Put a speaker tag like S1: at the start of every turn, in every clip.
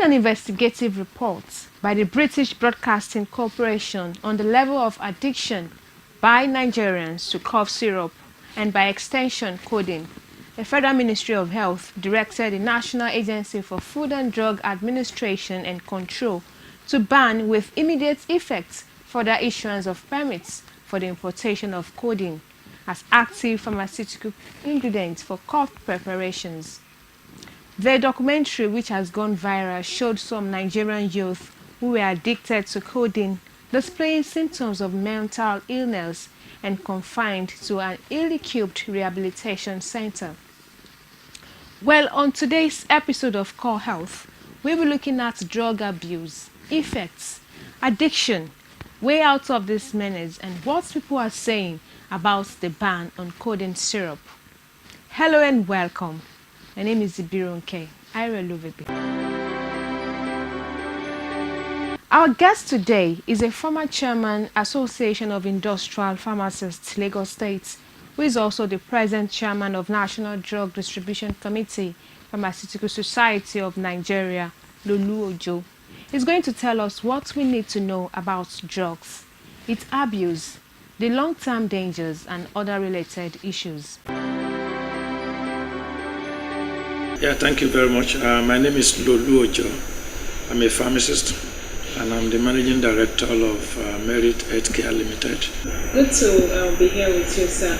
S1: an investigative report by the British Broadcasting Corporation on the level of addiction by Nigerians to cough syrup and by extension codeine, the Federal Ministry of Health directed the National Agency for Food and Drug Administration and Control to ban with immediate effect further issuance of permits for the importation of codeine as active pharmaceutical ingredient for cough preparations. The documentary, which has gone viral, showed some Nigerian youth who were addicted to codeine displaying symptoms of mental illness and confined to an ill-equipped rehabilitation center. Well, on today's episode of Core Health, we'll be looking at drug abuse, effects, addiction, way out of this menace, and what people are saying about the ban on codeine syrup. Hello and welcome. My name is Ibirunke. Our guest today is a former chairman, Association of Industrial Pharmacists, Lagos State, who is also the present chairman of National Drug Distribution Committee, Pharmaceutical Society of Nigeria, LOLU. He's going to tell us what we need to know about drugs, its abuse, the long-term dangers, and other related issues.
S2: Yeah, thank you very much. My name is LOLU. I'm a pharmacist and I'm the managing director of Merit Healthcare Limited.
S3: Good to be here with you, sir.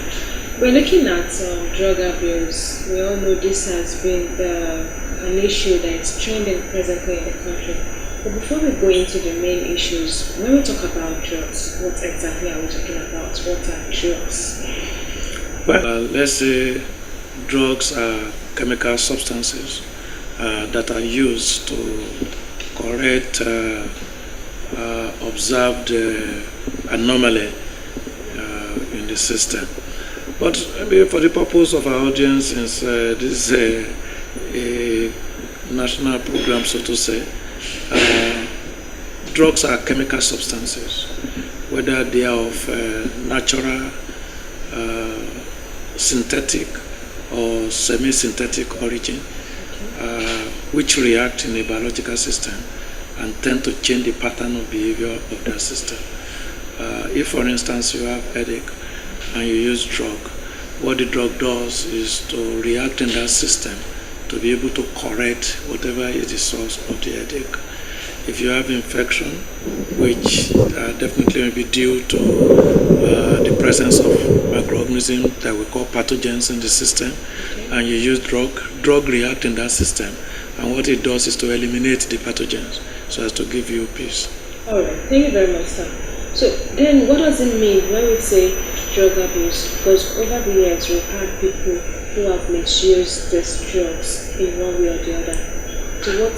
S3: We're looking at drug abuse. We all know this has been an issue that is trending presently in the country. But before we go into the main issues, when we talk about drugs, what exactly are we talking about? What are drugs?
S2: Well, let's say drugs are chemical substances that are used to correct observed anomaly in the system. But for the purpose of our audience, since this is a national program, so to say, drugs are chemical substances, whether they are of natural, synthetic, or semi-synthetic origin, which react in a biological system and tend to change the pattern of behavior of that system. If, for instance, you have headache and you use drug, what the drug does is to react in that system to be able to correct whatever is the source of the headache. If you have infection, which definitely may be due to the presence of microorganisms that we call pathogens in the system, and you use drug react in that system, and what it does is to eliminate the pathogens so as to give you peace.
S3: All right, thank you very much, sir. So then what does it mean when we say drug abuse? Because over the years we've had people who have misused these drugs in one way or the other. So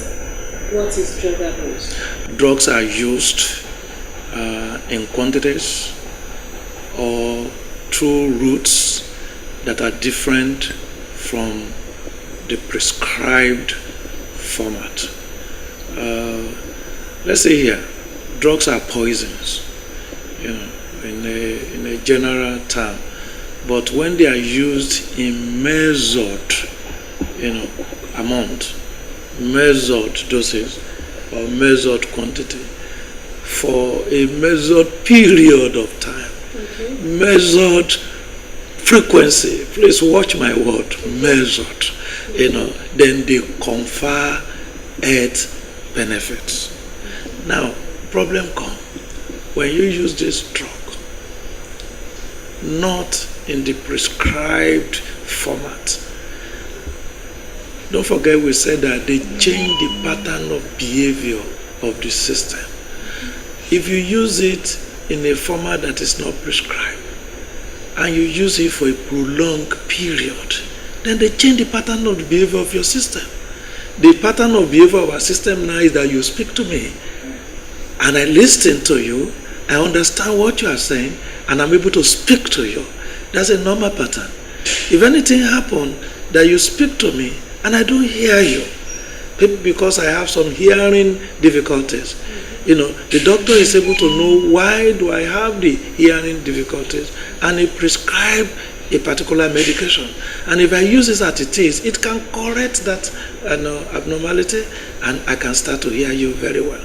S3: what is drug abuse?
S2: Drugs are used in quantities or through routes that are different from the prescribed format. Let's say here, drugs are poisons, in a general term, but when they are used in measured, amount, measured doses or measured quantity for a measured period of time, measured frequency, please watch my word, measured, then they confer health benefits. Now, problem comes when you use this drug not in the prescribed format. Don't forget we said that they change the pattern of behavior of the system. If you use it in a format that is not prescribed and you use it for a prolonged period, then they change the pattern of the behavior of your system. The pattern of behavior of our system now is that you speak to me and I listen to you, I understand what you are saying, and I'm able to speak to you. That's a normal pattern. If anything happens that you speak to me and I don't hear you, because I have some hearing difficulties, the doctor is able to know why do I have the hearing difficulties, and he prescribe a particular medication. And if I use it as it is, it can correct that abnormality, and I can start to hear you very well.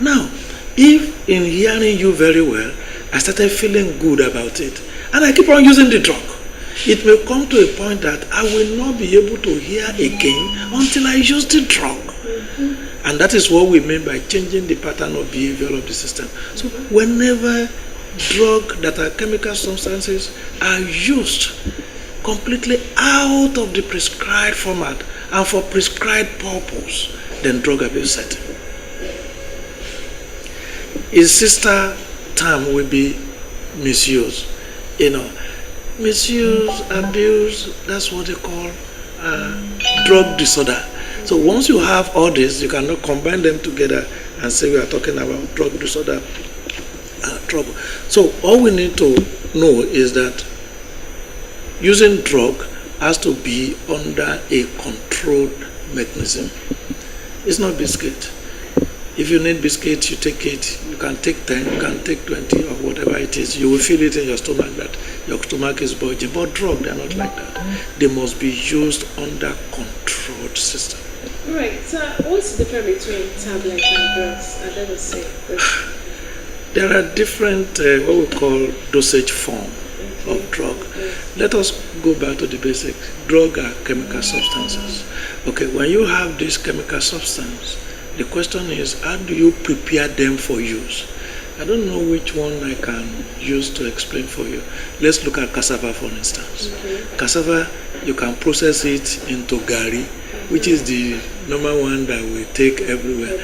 S2: Now, if in hearing you very well, I started feeling good about it, and I keep on using the drug, it may come to a point that I will not be able to hear again until I use the drug. And that is what we mean by changing the pattern of behavior of the system. So whenever drugs that are chemical substances are used completely out of the prescribed format and for prescribed purpose, then drug abuse set. Its sister term will be misuse. Misuse, abuse, that's what they call drug disorder. So once you have all this, you cannot combine them together and say we are talking about drug disorder trouble. So all we need to know is that using drug has to be under a controlled mechanism. It's not biscuit. If you need biscuit, you take it. You can take 10, you can take 20, or whatever it is. You will feel it in your stomach that your stomach is bulging. But drug, they are not like that. They must be used under controlled system.
S3: Right. So what's the difference between tablets and drugs? I never say this.
S2: There are different, what we call dosage form of drug. Let us go back to the basics. Drug are chemical substances. Okay, when you have this chemical substance, the question is, how do you prepare them for use? I don't know which one I can use to explain for you. Let's look at cassava, for instance. Cassava, you can process it into gari, which is the normal one that we take everywhere.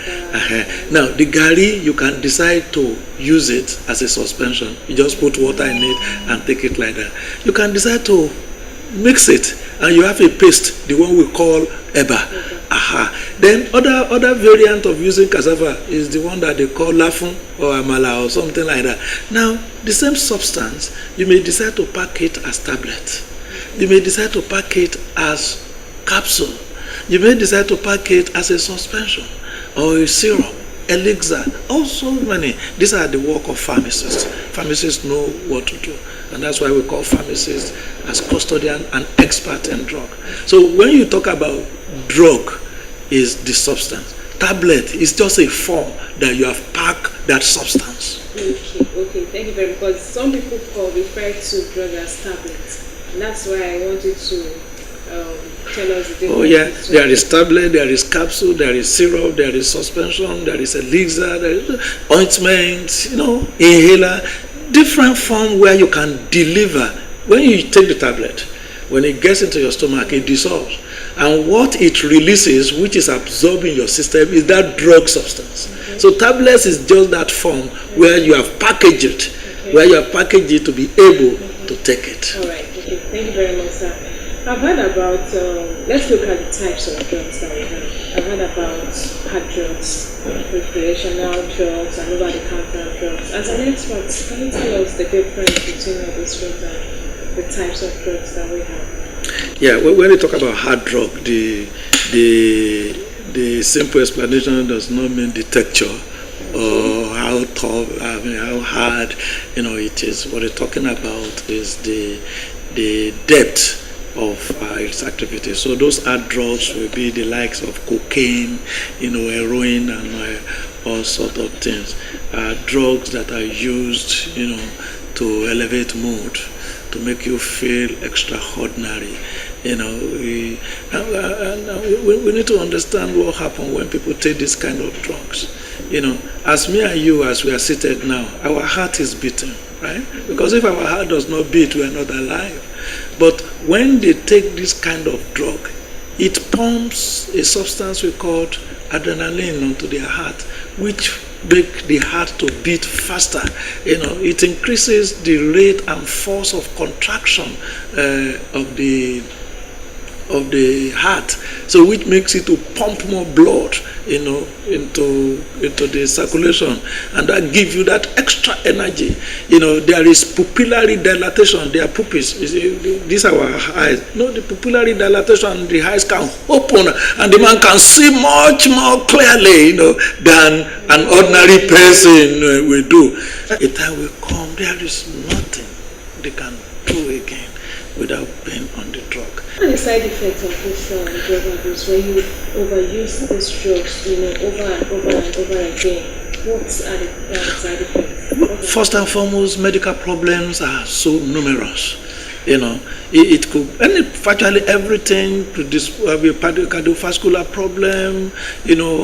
S2: Now, the gari, you can decide to use it as a suspension. You just put water in it and take it like that. You can decide to mix it, and you have a paste, the one we call eba. Then other variant of using cassava is the one that they call lafun or amala or something like that. Now, the same substance, you may decide to pack it as tablet. You may decide to pack it as capsule. You may decide to pack it as a suspension or a syrup, elixir, also many. These are the work of pharmacists. Pharmacists know what to do. And that's why we call pharmacists as custodian and expert in drug. So when you talk about drug, is the substance. Tablet is just a form that you have packed that substance.
S3: Okay, thank you very much. Because some people refer to drug as tablets. And that's why I wanted to tell us the difference.
S2: Oh yeah, there is tablet, there is capsule, there is syrup, there is suspension, there is elixir, there is ointment, inhaler, different form where you can deliver. When you take the tablet, when it gets into your stomach, it dissolves. And what it releases, which is absorbed in your system, is that drug substance. So tablets is just that form where you have packaged it, where you have packaged it to be able to take it.
S3: All right, okay. Thank you very much, sir. I've heard about, let's look at the types of drugs that we have. I've heard about hard drugs, recreational drugs, and over-the-counter drugs. As an expert, can you tell us the difference between all these drugs and the types of drugs that we have?
S2: Yeah, when we talk about hard drug, the simple explanation does not mean the texture or how tough, how hard, it is. What we're talking about is the depth of its activity. So those hard drugs will be the likes of cocaine, heroin, and all sort of things. Drugs that are used, to elevate mood, to make you feel extraordinary. We need to understand what happens when people take this kind of drugs. As me and you, as we are seated now, our heart is beating, right? Because if our heart does not beat, we are not alive. But when they take this kind of drug, it pumps a substance we call adrenaline onto their heart, which make the heart to beat faster. It increases the rate and force of contraction of the heart, so which makes it to pump more blood into the circulation, and that gives you that extra energy. There is pupillary dilatation. There are pupils. These are our eyes. The pupillary dilatation, the eyes can open and the man can see much more clearly than an ordinary person will do. A time will come, there is nothing they can do again. without being on the drug.
S3: What are the side effects of this drug abuse when you overuse these drugs, over and over and over again? What are the side effects?
S2: First and foremost, medical problems are so numerous. It could, virtually everything could be cardiovascular problem,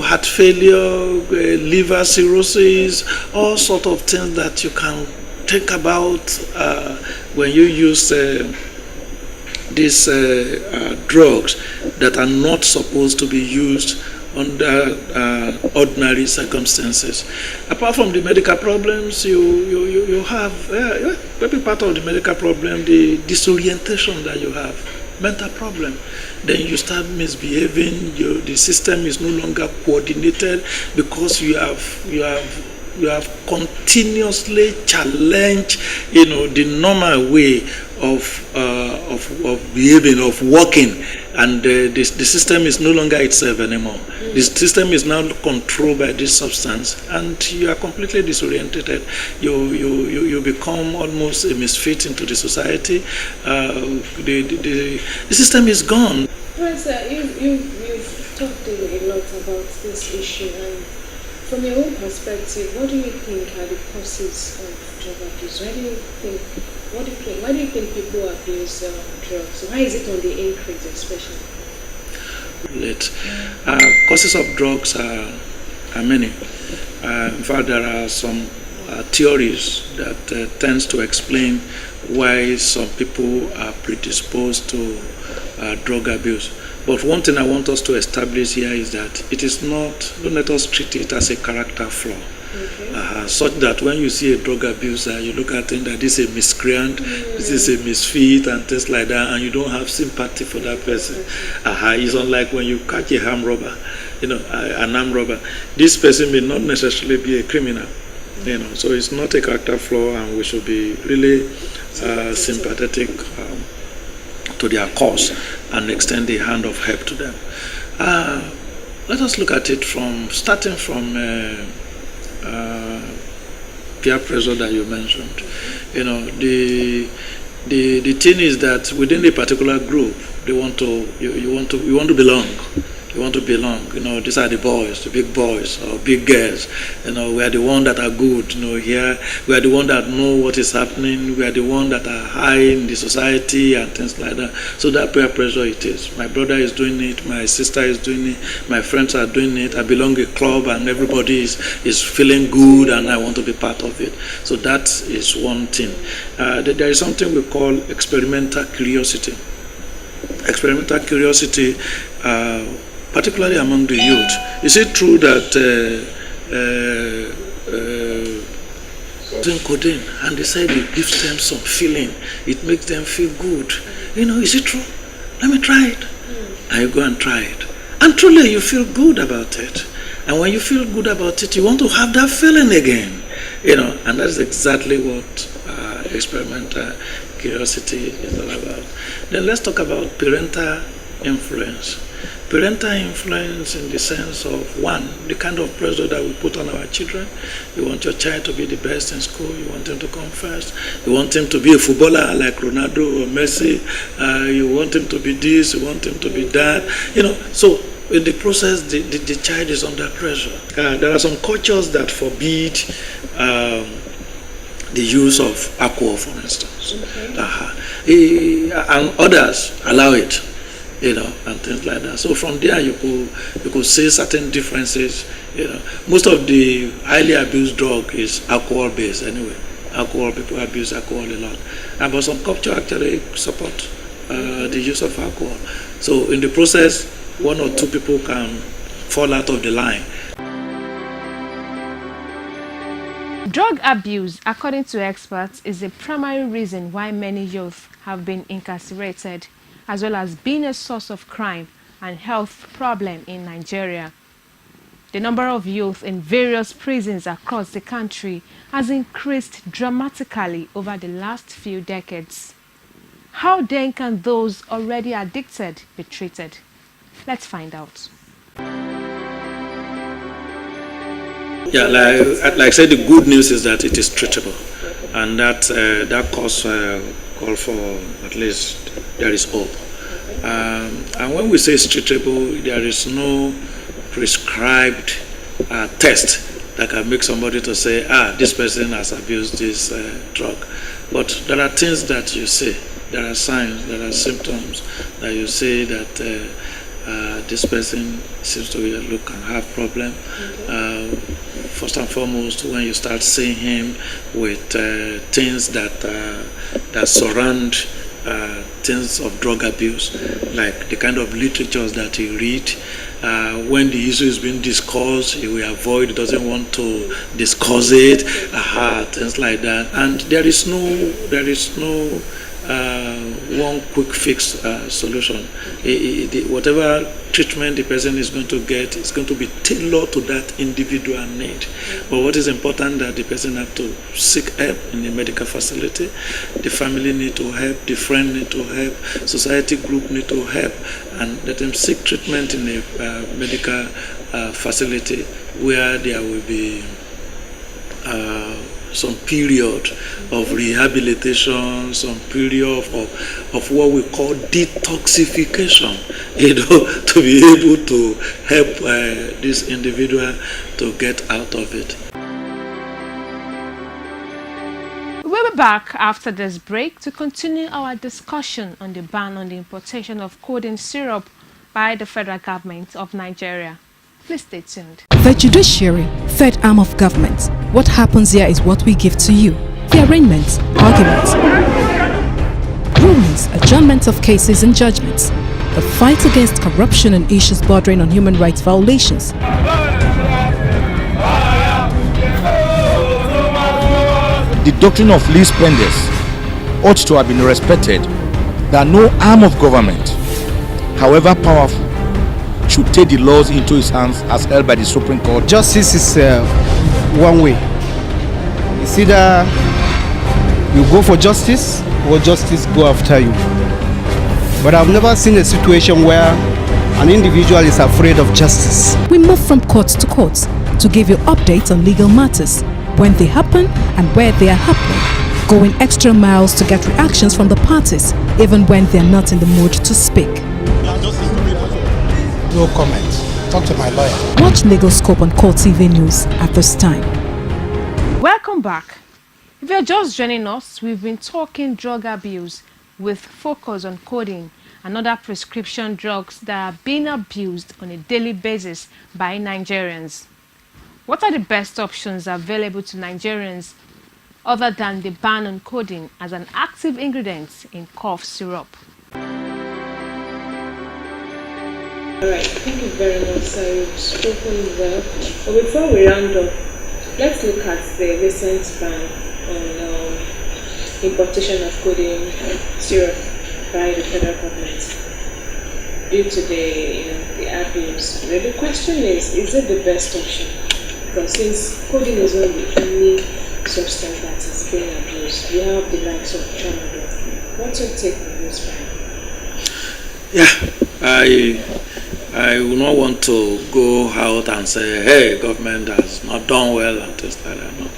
S2: heart failure, liver cirrhosis, all sort of things that you can think about when you use these drugs that are not supposed to be used under ordinary circumstances. Apart from the medical problems, you have maybe part of the medical problem, the disorientation that you have, mental problem. Then you start misbehaving. The system is no longer coordinated because you have continuously challenged, the normal way of behaving, of working, and the system is no longer itself anymore. The system is now controlled by this substance, and you are completely disoriented. You become almost a misfit into the society. The system is gone.
S3: Professor, you've talked a lot about this issue, and from your own perspective, what do you think are the causes of drug abuse? Why do you think people abuse drugs? Why is it on the increase, especially?
S2: Causes of drugs are many. In fact, there are some theories that tends to explain why some people are predisposed to drug abuse. But one thing I want us to establish here is that it is not, don't let us treat it as a character flaw. Okay. Such that when you see a drug abuser, you look at him that this is a miscreant, this is a misfit and things like that, and you don't have sympathy for that person. It's unlike when you catch a armed robber, an armed robber. This person may not necessarily be a criminal, so it's not a character flaw, and we should be really sympathetic to their cause and extend the hand of help to them. Let us look at it starting from peer pressure that you mentioned. The thing is that within a particular group, you want to belong. You want to belong. These are the boys, the big boys or big girls. We are the ones that are good. Here we are the ones that know what is happening. We are the ones that are high in the society and things like that. So that peer pressure it is. My brother is doing it. My sister is doing it. My friends are doing it. I belong to a club and everybody is feeling good and I want to be part of it. So that is one thing. There is something we call experimental curiosity. Experimental curiosity. Particularly among the youth. Is it true that codeine, and they said it gives them some feeling, it makes them feel good? Is it true? Let me try it. And you go and try it. And truly you feel good about it. And when you feel good about it, you want to have that feeling again. And that's exactly what experimental curiosity is all about. Then let's talk about parental influence. Parental influence in the sense of, one, the kind of pressure that we put on our children. You want your child to be the best in school. You want him to come first. You want him to be a footballer like Ronaldo or Messi. You want him to be this. You want him to be that. So in the process, the child is under pressure. There are some cultures that forbid the use of alcohol, for instance. Okay. And others allow it. And things like that. So from there you could see certain differences. Most of the highly abused drug is alcohol based anyway. People abuse alcohol a lot. But some culture actually support the use of alcohol. So in the process, one or two people can fall out of the line.
S1: Drug abuse, according to experts, is the primary reason why many youth have been incarcerated, as well as being a source of crime and health problem in Nigeria. The number of youth in various prisons across the country has increased dramatically over the last few decades. How then can those already addicted be treated? Let's find out.
S2: Yeah, like I said, the good news is that it is treatable. and that cause call for at least there is hope. And when we say it's treatable, there is no prescribed test that can make somebody to say, this person has abused this drug. But there are things that you see, there are signs, there are symptoms that you say that this person seems to look and have problem. First and foremost, when you start seeing him with things that surround things of drug abuse, like the kind of literatures that he read. When the issue is being discussed, he will avoid, doesn't want to discuss it, things like that. And there is no one quick fix solution. Whatever treatment the person is going to get is going to be tailored to that individual need. But what is important that the person have to seek help in a medical facility, the family need to help, the friend need to help, society group need to help, and let them seek treatment in a medical facility where there will be some period of rehabilitation, some period of what we call detoxification, to be able to help this individual to get out of it.
S1: We'll be back after this break to continue our discussion on the ban on the importation of codeine syrup by the federal government of Nigeria. Please stay tuned.
S4: The judiciary, third arm of government. What happens here is what we give to you. The arraignments, arguments, rulings, adjournment of cases and judgments. The fight against corruption and issues bordering on human rights violations.
S5: The doctrine of least spenders ought to have been respected, that no arm of government, however powerful, should take the laws into his hands as held by the Supreme Court.
S6: Justice is one way. It's either you go for justice or justice go after you. But I've never seen a situation where an individual is afraid of justice.
S4: We move from court to court to give you updates on legal matters, when they happen and where they are happening, going extra miles to get reactions from the parties, even when they are not in the mood to speak.
S6: No comment. Talk to my lawyer.
S4: Watch Legal Scope on Court TV News at this time.
S1: Welcome back. If you're just joining us, we've been talking drug abuse with focus on codeine and other prescription drugs that are being abused on a daily basis by Nigerians. What are the best options available to Nigerians other than the ban on codeine as an active ingredient in cough syrup?
S3: Alright, thank you very much, sir. You've spoken well. But before we round up, let's look at the recent ban on importation of codeine syrup by the federal government due to the abuse. The question is it the best option? Because since codeine is not the only substance that is being abused, we have the likes of tramadol. What's your take on this ban?
S2: Yeah, I would not want to go out and say, hey, government has not done well and things like that. No.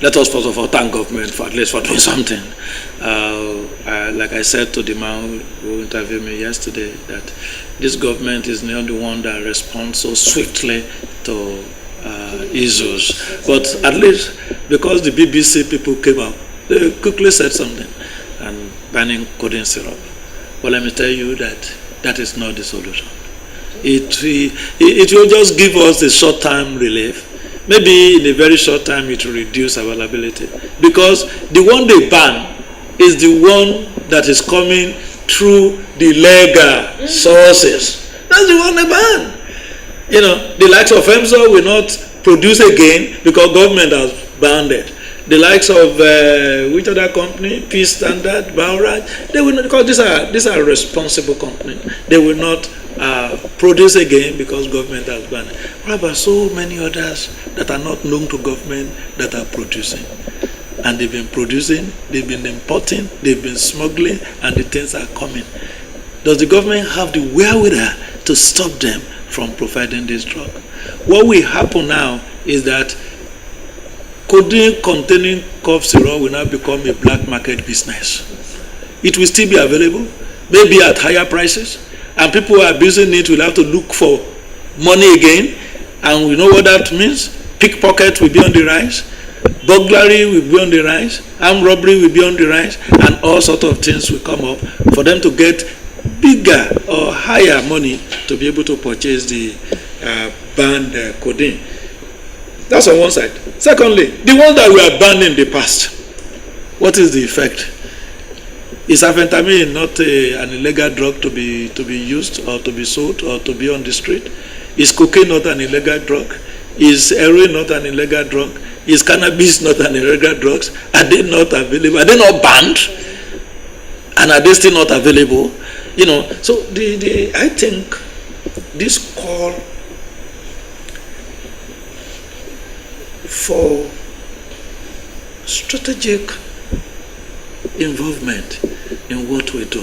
S2: Let us first of all thank government for at least for doing something. Like I said to the man who interviewed me yesterday, that this government is not the one that responds so swiftly to issues. But at least because the BBC people came out, they quickly said something and banning codeine syrup. But let me tell you that is not the solution. It will just give us a short-term relief. Maybe in a very short time it will reduce availability. Because the one they ban is the one that is coming through the legal sources. That's the one they ban. You know, the likes of EMSO will not produce again because government has banned it. The likes of which other company, Peace Standard, Bauraj, they will not, because these are responsible companies. They will not produce again because government has banned it. What about so many others that are not known to government that are producing? And they've been producing, they've been importing, they've been smuggling, and the things are coming. Does the government have the wherewithal to stop them from providing this drug? What will happen now is that codeine containing cough syrup will now become a black market business. It will still be available, maybe at higher prices, and people who are abusing it will have to look for money again, and we know what that means. Pickpocket will be on the rise, burglary will be on the rise, armed robbery will be on the rise, and all sorts of things will come up for them to get bigger or higher money to be able to purchase the banned codeine. That's on one side. Secondly, the ones that were banned in the past, what is the effect? Is amphetamine not an illegal drug to be used or to be sold or to be on the street? Is cocaine not an illegal drug? Is heroin not an illegal drug? Is cannabis not an illegal drug? Are they not available? Are they not banned? And are they still not available? You know, so I think this call for strategic involvement in what we do.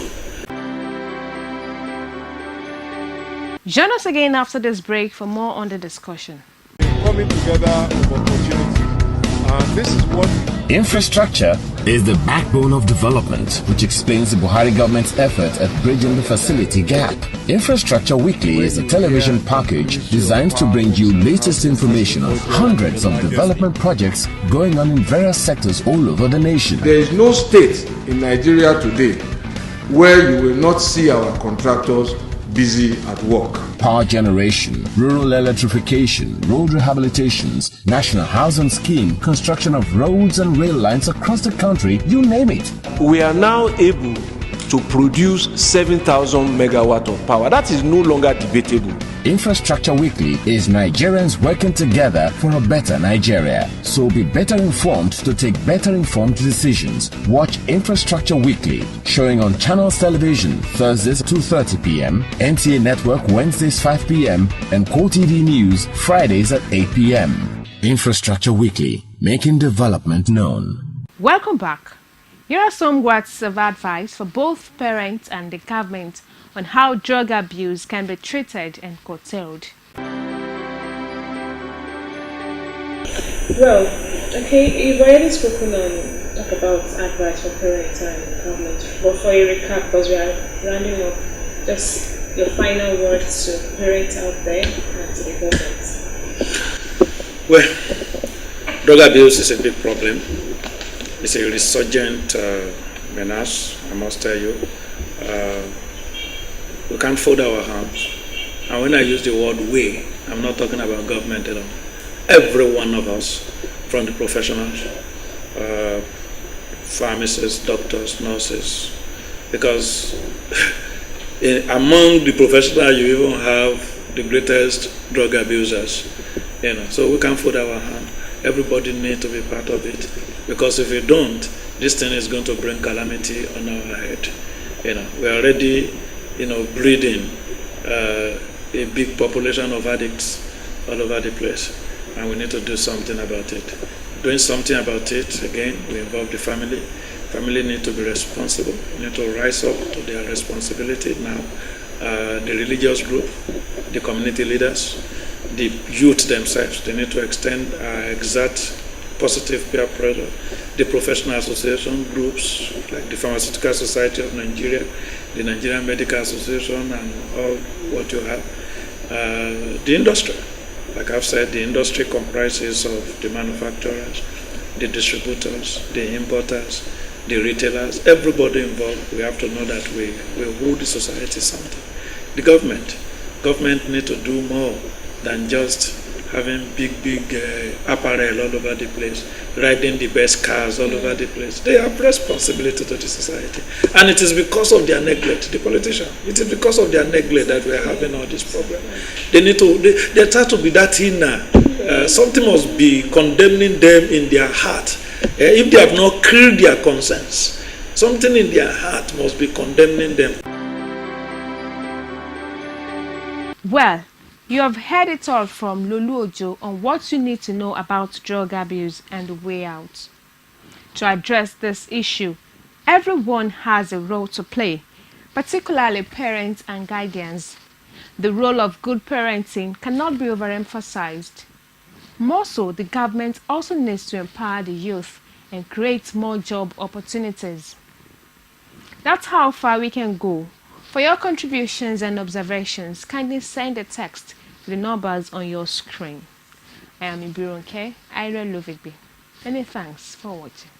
S1: Join us again after this break for more on the discussion.
S7: Coming together of opportunity, and this is what
S8: infrastructure is the backbone of development, which explains the Buhari government's effort at bridging the facility gap. Infrastructure Weekly is a television package designed to bring you latest information on hundreds of development projects going on in various sectors all over the nation.
S7: There is no state in Nigeria today where you will not see our contractors busy at work.
S8: Power generation, rural electrification, road rehabilitations, national housing scheme, construction of roads and rail lines across the country, you name it.
S9: We are now able to produce 7,000 megawatt of power. That is no longer debatable.
S8: Infrastructure Weekly is Nigerians working together for a better Nigeria. So be better informed to take better informed decisions. Watch Infrastructure Weekly, showing on Channels Television Thursdays 2:30 p.m., NTA Network Wednesdays 5 p.m., and QoTV News Fridays at 8 p.m. Infrastructure Weekly, making development known.
S1: Welcome back. Here are some words of advice for both parents and the government on how drug abuse can be treated and curtailed.
S3: Well, okay, you've already spoken on about advice for parents and government, but for a recap, because we are rounding up, just your final words to parents out there and to the government.
S2: Well, drug abuse is a big problem. It's a resurgent menace, I must tell you. We can't fold our hands. And when I use the word we, I'm not talking about government alone. Every one of us, from the professionals, pharmacists, doctors, nurses, because among the professionals you even have the greatest drug abusers. So we can't fold our hands. Everybody needs to be part of it, because if we don't, this thing is going to bring calamity on our head. We're already, breeding a big population of addicts all over the place, and we need to do something about it. Doing something about it, again, we involve the family. Family need to be responsible, need to rise up to their responsibility now. The religious group, the community leaders, the youth themselves, they need to extend exact positive peer pressure. The professional association groups like the Pharmaceutical Society of Nigeria, the Nigerian Medical Association, and all what you have. The industry, like I've said, the industry comprises of the manufacturers, the distributors, the importers, the retailers, everybody involved. We have to know that we owe the society something. The government need to do more than just having big apparel all over the place, riding the best cars all over the place. They have responsibility to the society. And it is because of their neglect, the politicians, it is because of their neglect that we are having all this problem. They try to be that inner. Something must be condemning them in their heart. If they have not cleared their conscience, something in their heart must be condemning them.
S1: Well, you have heard it all from LOLU on what you need to know about drug abuse and the way out. To address this issue, everyone has a role to play, particularly parents and guardians. The role of good parenting cannot be overemphasized. More so, the government also needs to empower the youth and create more job opportunities. That's how far we can go. For your contributions and observations, kindly send a text to the numbers on your screen. I am Ibironke, Ira Lovigbe. Many thanks for watching.